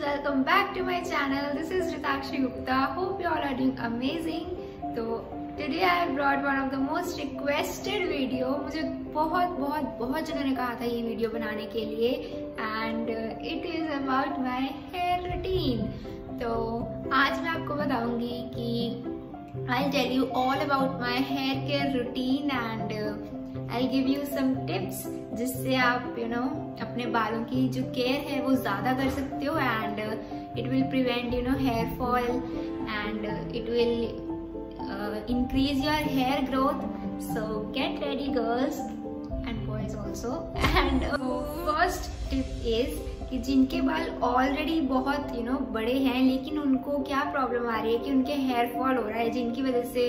welcome back to my channel. This is Ritakshi Gupta. Hope you all are doing amazing. तो today I brought one of the most requested video. मुझे बहुत जनों ने कहा था ये वीडियो बनाने के लिए and it is about my hair routine. तो आज मैं आपको बताऊंगी कि I'll tell you all about my hair care routine and I'll give you some tips जिससे आप अपने बालों की जो केयर है वो ज़्यादा कर सकते हो and it will prevent hair fall and it will increase your hair growth. So get ready girls and boys also. And first tip is कि जिनके बाल ऑलरेडी बहुत बड़े हैं लेकिन उनको क्या प्रॉब्लम आ रही है कि उनके हेयर फॉल हो रहा है, जिनकी वजह से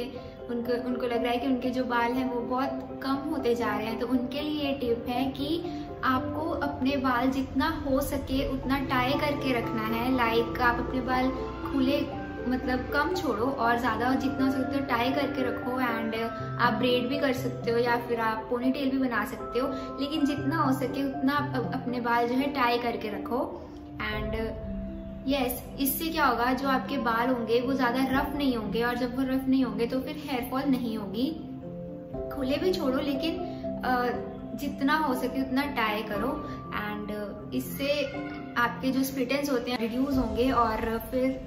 उनको लग रहा है कि उनके जो बाल हैं वो बहुत कम होते जा रहे हैं, तो उनके लिए ये टिप है कि आपको अपने बाल जितना हो सके उतना टाई करके रखना है. लाइक आप अपने बाल खुले मतलब कम छोड़ो और ज़्यादा जितना हो सकते हो टाई करके रखो. एंड आप ब्रेड भी कर सकते हो या फिर आप पोनीटेल भी बना सकते हो, लेकिन जितना हो सके उतना अपने बाल जो है टाई करके रखो. एंड यस, इससे क्या होगा, जो आपके बाल होंगे वो ज़्यादा रफ नहीं होंगे और जब वो रफ नहीं होंगे तो फिर हेयर फॉल नहीं होगी. खुले भी छोड़ो लेकिन जितना हो सके उतना टाई करो एंड इससे आपके जो स्प्लिट एंड्स होते हैं रिड्यूस होंगे और फिर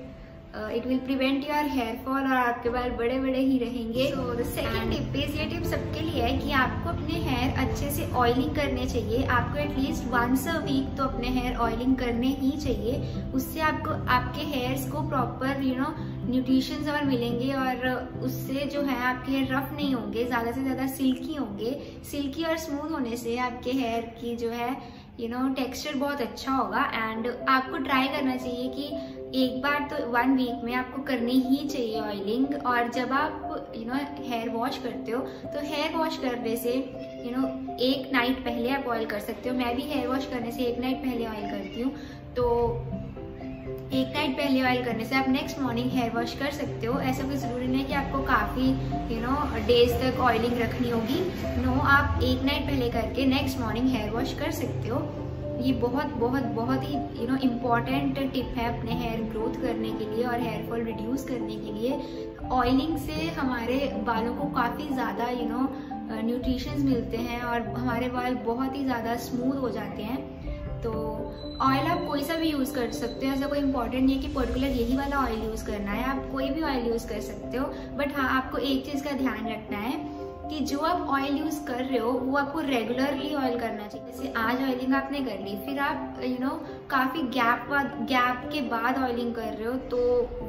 it will prevent your hair fall और आपके बाल बड़े बड़े ही रहेंगे. So the second tip is, ये टिप सबके लिए है कि आपको अपने हेयर अच्छे से ऑयलिंग करने चाहिए. आपको एटलीस्ट वंस अ वीक तो अपने हेयर ऑयलिंग करने ही चाहिए. उससे आपको आपके हेयर्स को प्रॉपर न्यूट्रिशंस और मिलेंगे और उससे जो है आपके हेयर रफ नहीं होंगे, ज़्यादा से ज़्यादा सिल्की होंगे. सिल्की और स्मूथ होने से आपके हेयर की जो है टेक्सचर बहुत अच्छा होगा. एंड आपको ट्राई करना चाहिए कि एक बार तो 1 वीक में आपको करनी ही चाहिए ऑयलिंग. और जब आप हेयर वॉश करते हो तो हेयर वॉश करने से एक नाइट पहले आप ऑयल कर सकते हो. मैं भी हेयर वॉश करने से एक नाइट पहले ऑयल करती हूँ. तो एक नाइट पहले ऑयल करने से आप नेक्स्ट मॉर्निंग हेयर वॉश कर सकते हो. ऐसा कोई ज़रूरी नहीं कि आपको काफ़ी डेज तक ऑयलिंग रखनी होगी. नो, आप एक नाइट पहले करके नेक्स्ट मॉर्निंग हेयर वॉश कर सकते हो. ये बहुत ही इम्पॉर्टेंट टिप है अपने हेयर ग्रोथ करने के लिए और हेयर फॉल रिड्यूस करने के लिए. ऑयलिंग से हमारे बालों को काफ़ी ज़्यादा न्यूट्रिशंस मिलते हैं और हमारे बाल बहुत ही ज़्यादा स्मूथ हो जाते हैं. तो ऑयल आप कोई सा भी यूज़ कर सकते हो. ऐसा कोई इम्पोर्टेंट नहीं है कि पर्टिकुलर यही वाला ऑयल यूज़ करना है. आप कोई भी ऑयल यूज़ कर सकते हो. बट हाँ, आपको एक चीज़ का ध्यान रखना है कि जो आप ऑयल यूज़ कर रहे हो वो आपको रेगुलरली ऑयल करना चाहिए. जैसे आज ऑयलिंग आपने कर ली, फिर आप काफ़ी गैप के बाद ऑयलिंग कर रहे हो तो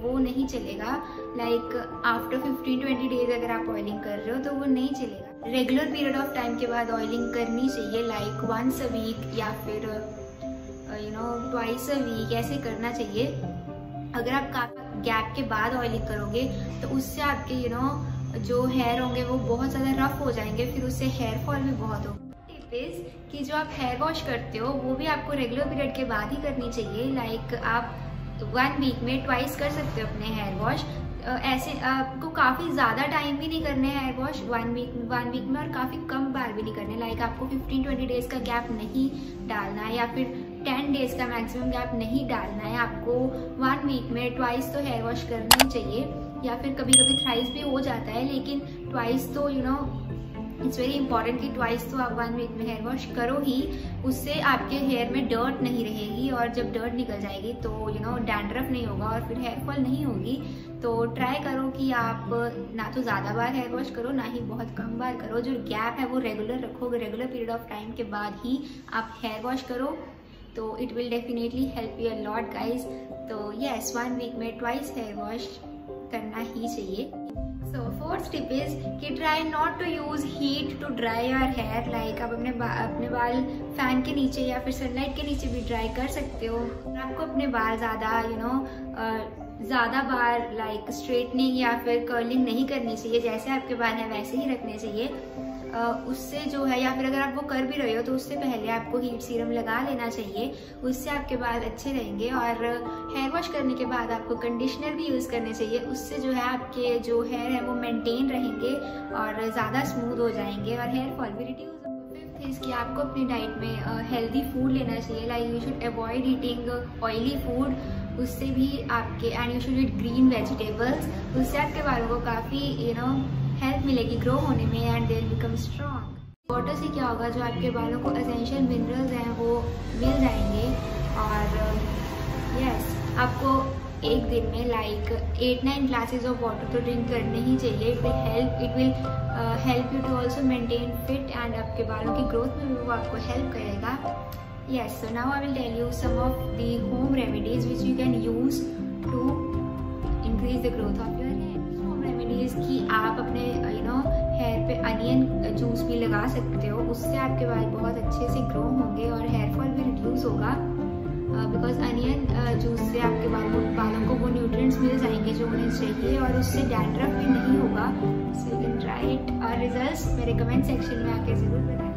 वो नहीं चलेगा. लाइक आफ्टर 15-20 डेज अगर आप ऑयलिंग कर रहे हो तो वो नहीं चलेगा. रेगुलर पीरियड ऑफ टाइम के बाद ऑयलिंग करनी चाहिए. लाइक वंस अ वीक या फिर ट्वाइस अ वीक ऐसे करना चाहिए. अगर आप काफ़ी गैप के बाद ऑयलिंग करोगे तो उससे आपके जो हेयर होंगे वो बहुत ज़्यादा रफ हो जाएंगे, फिर उससे हेयर फॉल भी बहुत होगा. टिप इज कि जो आप हेयर वॉश करते हो वो भी आपको रेगुलर पीरियड के बाद ही करनी चाहिए. लाइक आप 1 वीक में ट्वाइस कर सकते हो अपने हेयर वॉश. ऐसे आपको काफ़ी ज़्यादा टाइम भी नहीं करने हेयर वॉश 1 वीक में और काफ़ी कम बार भी नहीं करने. लाइक आपको 15-20 डेज का गैप नहीं डालना है या फिर 10 डेज का मैक्सिमम गैप नहीं डालना है. आपको 1 वीक में ट्वाइस तो हेयर वॉश करना ही चाहिए या फिर कभी कभी थ्राइस भी हो जाता है, लेकिन ट्वाइस तो इट्स वेरी इंपॉर्टेंट कि ट्वाइस तो आप 1 वीक में हेयर वॉश करो ही. उससे आपके हेयर में डर्ट नहीं रहेगी और जब डर्ट निकल जाएगी तो डैंड्रफ नहीं होगा और फिर हेयर फॉल नहीं होगी. तो ट्राई करो कि आप ना तो ज़्यादा बार हेयर वॉश करो ना ही बहुत कम बार करो. जो गैप है वो रेगुलर रखोगे. रेगुलर पीरियड ऑफ टाइम के बाद ही आप हेयर वॉश करो तो it will definitely help you a lot guys. तो यस, 1 वीक में ट्वाइस हेयर वॉश करना ही चाहिए. सो फोर्थ टिप इज कि try not to use heat to dry your hair. Like आप अपने बाल फैन के नीचे या फिर सनलाइट के नीचे भी ड्राई कर सकते हो. आपको अपने बाल ज़्यादा बार लाइक स्ट्रेटनिंग या फिर कर्लिंग नहीं करनी चाहिए. जैसे आपके बाल हैं वैसे ही रखने चाहिए. उससे जो है, या फिर अगर आप वो कर भी रहे हो तो उससे पहले आपको हीट सीरम लगा लेना चाहिए. उससे आपके बाल अच्छे रहेंगे. और हेयर वॉश करने के बाद आपको कंडीशनर भी यूज़ करने चाहिए. उससे जो है आपके जो हेयर है वो मेंटेन रहेंगे और ज़्यादा स्मूथ हो जाएंगे और हेयर फॉल भी रिड्यूस. फिर इसकी आपको अपनी डाइट में हेल्दी फूड लेना चाहिए, like you should avoid eating oily food, उससे भी आपके, and you should eat green vegetables, उससे आपके बालों को काफ़ी हेल्प मिलेगी ग्रो होने में and they will become strong. Water से क्या होगा, जो आपके बालों को एसेंशियल मिनरल्स हैं वो मिल जाएंगे। और यस, आपको एक दिन में लाइक 8-9 ग्लासेस ऑफ वाटर तो ड्रिंक करने ही चाहिए। It will help you to also maintain fit and आपके बालों की ग्रोथ में भी वो आपको हेल्प करेगा। Yes, so now I will tell you some of the home remedies which you can use to increase the growth of your hair. Home remedies की आप अपने हेयर पे अनियन जूस भी लगा सकते हो, उससे आपके बाल बहुत अच्छे से ग्रो होंगे और हेयर फॉल भी रिड्यूस होगा, बिकॉज अनियन जूस से आपके बालों को वो न्यूट्रिएंट्स मिल जाएंगे जो उन्हें चाहिए और उससे डैंड्रफ भी नहीं होगा। So you can try it और रिजल्ट्स मेरे कमेंट सेक्शन में आके ज़रूर बताएं।